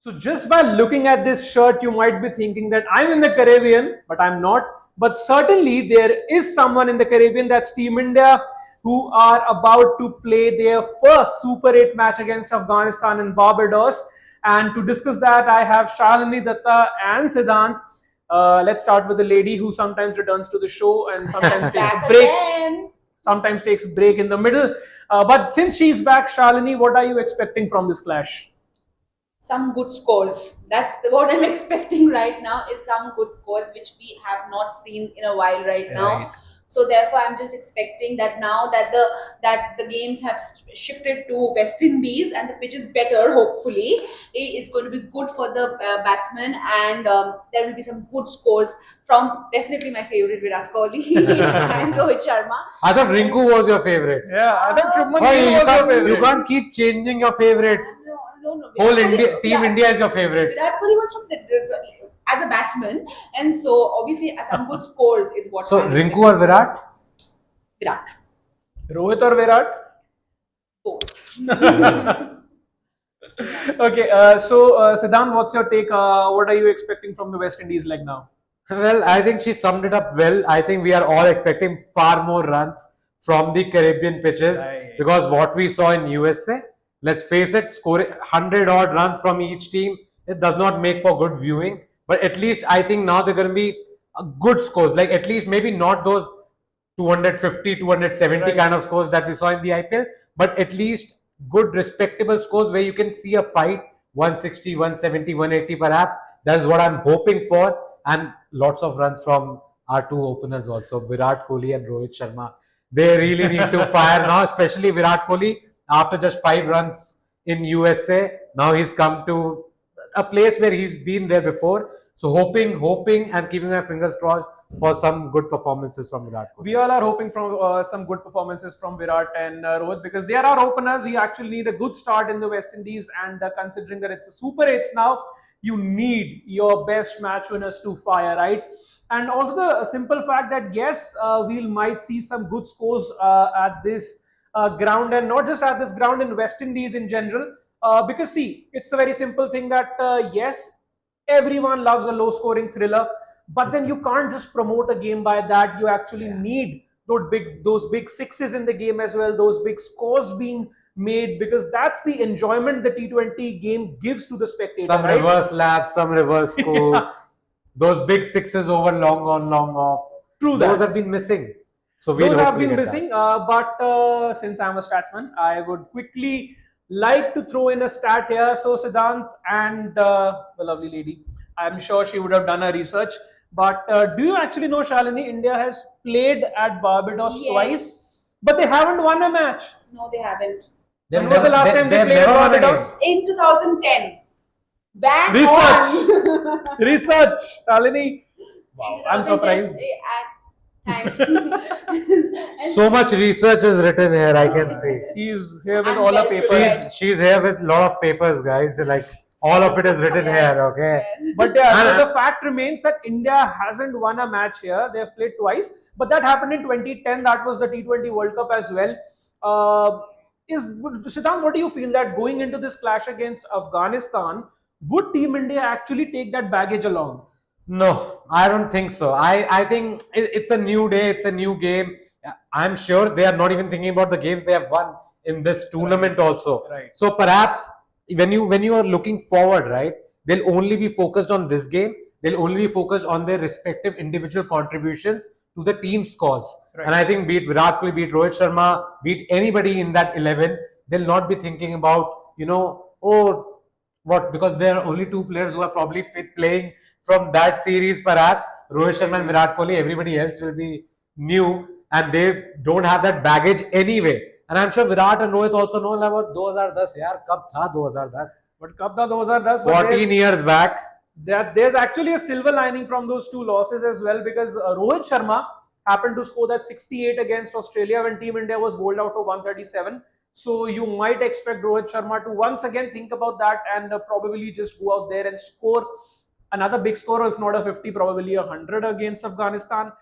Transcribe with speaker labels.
Speaker 1: So just by looking at this shirt, you might be thinking that I'm in the Caribbean, but I'm not. But certainly there is someone in the Caribbean, that's Team India, who are about to play their first Super 8 match against Afghanistan in Barbados. And to discuss that, I have Shalini Datta and Siddhant. Let's start with the lady who sometimes returns to the show and sometimes takes a
Speaker 2: Back
Speaker 1: break.
Speaker 2: again.
Speaker 1: Sometimes takes a break in the middle. But since she's back, Shalini, what are you expecting from this clash?
Speaker 2: Some good scores. What I'm expecting right now is some good scores, which we have not seen in a while right now.
Speaker 1: Right.
Speaker 2: So therefore, I'm just expecting that now that the games have shifted to West Indies and the pitch is better. Hopefully, it's going to be good for the batsmen, and there will be some good scores from definitely my favorite Virat Kohli and Rohit Sharma.
Speaker 3: I thought Rinku was your favorite.
Speaker 1: Yeah, I thought Shubman
Speaker 3: Why
Speaker 1: Gill
Speaker 3: you
Speaker 1: was your
Speaker 3: can't,
Speaker 1: favorite.
Speaker 3: you can't keep changing your favorites.
Speaker 2: No.
Speaker 3: Whole
Speaker 2: Virat
Speaker 3: India,
Speaker 2: Kohli-
Speaker 3: Team
Speaker 2: yeah.
Speaker 3: India is your favorite.
Speaker 2: Virat Kohli was from as a batsman, and so obviously some good scores is what.
Speaker 3: So
Speaker 2: I'm
Speaker 3: Rinku
Speaker 2: expecting.
Speaker 3: or Virat?
Speaker 2: Virat.
Speaker 1: Rohit or Virat?
Speaker 2: Both.
Speaker 1: Okay, so Siddhant, what's your take? What are you expecting from the West Indies leg now?
Speaker 3: Well, I think she summed it up well. I think we are all expecting far more runs from the Caribbean pitches
Speaker 1: Right.
Speaker 3: because what we saw in USA, let's face it, scoring 100 odd runs from each team, it does not make for good viewing. But at least I think now they're going to be good scores, like at least maybe not those 250, 270
Speaker 1: Right.
Speaker 3: kind of scores that we saw in the IPL, but at least good, respectable scores where you can see a fight 160, 170, 180 perhaps. That is what I'm hoping for. And lots of runs from our two openers also, Virat Kohli and Rohit Sharma. They really need to fire now, especially Virat Kohli. After just 5 runs in USA, now he's come to a place where he's been there before. So hoping, and keeping my fingers crossed for some good performances from Virat Kohli.
Speaker 1: We all are hoping for some good performances from Virat and Rohit, because they are our openers. You actually need a good start in the West Indies, and considering that it's a Super 8s now, you need your best match winners to fire, right? And also the simple fact that yes, we might see some good scores at this ground, and not just at this ground, in West Indies in general. Because see, it's a very simple thing that yes, everyone loves a low scoring thriller, but then you can't just promote a game by that. You actually need those big sixes in the game as well, those big scores being made, because that's the enjoyment the T20 game gives to the spectator,
Speaker 3: Some
Speaker 1: right?
Speaker 3: reverse laps, some reverse scopes, those big sixes over long on, long off.
Speaker 1: True
Speaker 3: Those
Speaker 1: that.
Speaker 3: have been missing. So we'll
Speaker 1: Those have
Speaker 3: hopefully
Speaker 1: been
Speaker 3: get
Speaker 1: missing,
Speaker 3: that.
Speaker 1: but since I'm a statsman, I would quickly like to throw in a stat here. So Siddhant and the lovely lady, I'm sure she would have done her research. But do you actually know, Shalini, India has played at Barbados twice,
Speaker 2: Yes.
Speaker 1: but they haven't won a match.
Speaker 2: No, they haven't.
Speaker 3: They've
Speaker 1: When was the last time they
Speaker 3: they've
Speaker 1: played at
Speaker 3: never won a
Speaker 1: Barbados?
Speaker 3: game.
Speaker 2: In 2010. Bang
Speaker 1: Research.
Speaker 2: on.
Speaker 1: Research, Shalini.
Speaker 2: Wow,
Speaker 1: I'm surprised.
Speaker 2: Thanks.
Speaker 3: So much research is written here, I can see.
Speaker 1: She's here with
Speaker 2: I'm
Speaker 1: all her
Speaker 2: well
Speaker 1: papers.
Speaker 2: prepared.
Speaker 3: She's here with a lot of papers, guys. Like all of it is written here, okay?
Speaker 2: Yes.
Speaker 1: But yeah,
Speaker 3: And-
Speaker 1: so the fact remains that India hasn't won a match here. They have played twice, but that happened in 2010. That was the T20 World Cup as well. Is Siddhant, what do you feel that going into this clash against Afghanistan, would Team India actually take that baggage along?
Speaker 3: No, I don't think so. I think it's a new day, it's a new game. I'm sure they are not even thinking about the games they have won in this tournament also.
Speaker 1: Right.
Speaker 3: So perhaps when you are looking forward, right, they'll only be focused on this game. They'll only be focused on their respective individual contributions to the team scores.
Speaker 1: Right.
Speaker 3: And I think be it Virat Kohli, be it Rohit Sharma, be it anybody in that 11, they'll not be thinking about, oh, what, because there are only two players who are probably playing from that series, perhaps Rohit Sharma and Virat Kohli. Everybody else will be new, and they don't have that baggage anyway. And I'm sure Virat and Rohit also know about 2010. यार कब था 2010?
Speaker 1: But Cup tha 2010, but
Speaker 3: 14 years back.
Speaker 1: there's actually a silver lining from those two losses as well, because Rohit Sharma happened to score that 68 against Australia when Team India was bowled out to 137. So you might expect Rohit Sharma to once again think about that and probably just go out there and score another big score, if not a 50, probably 100 against Afghanistan.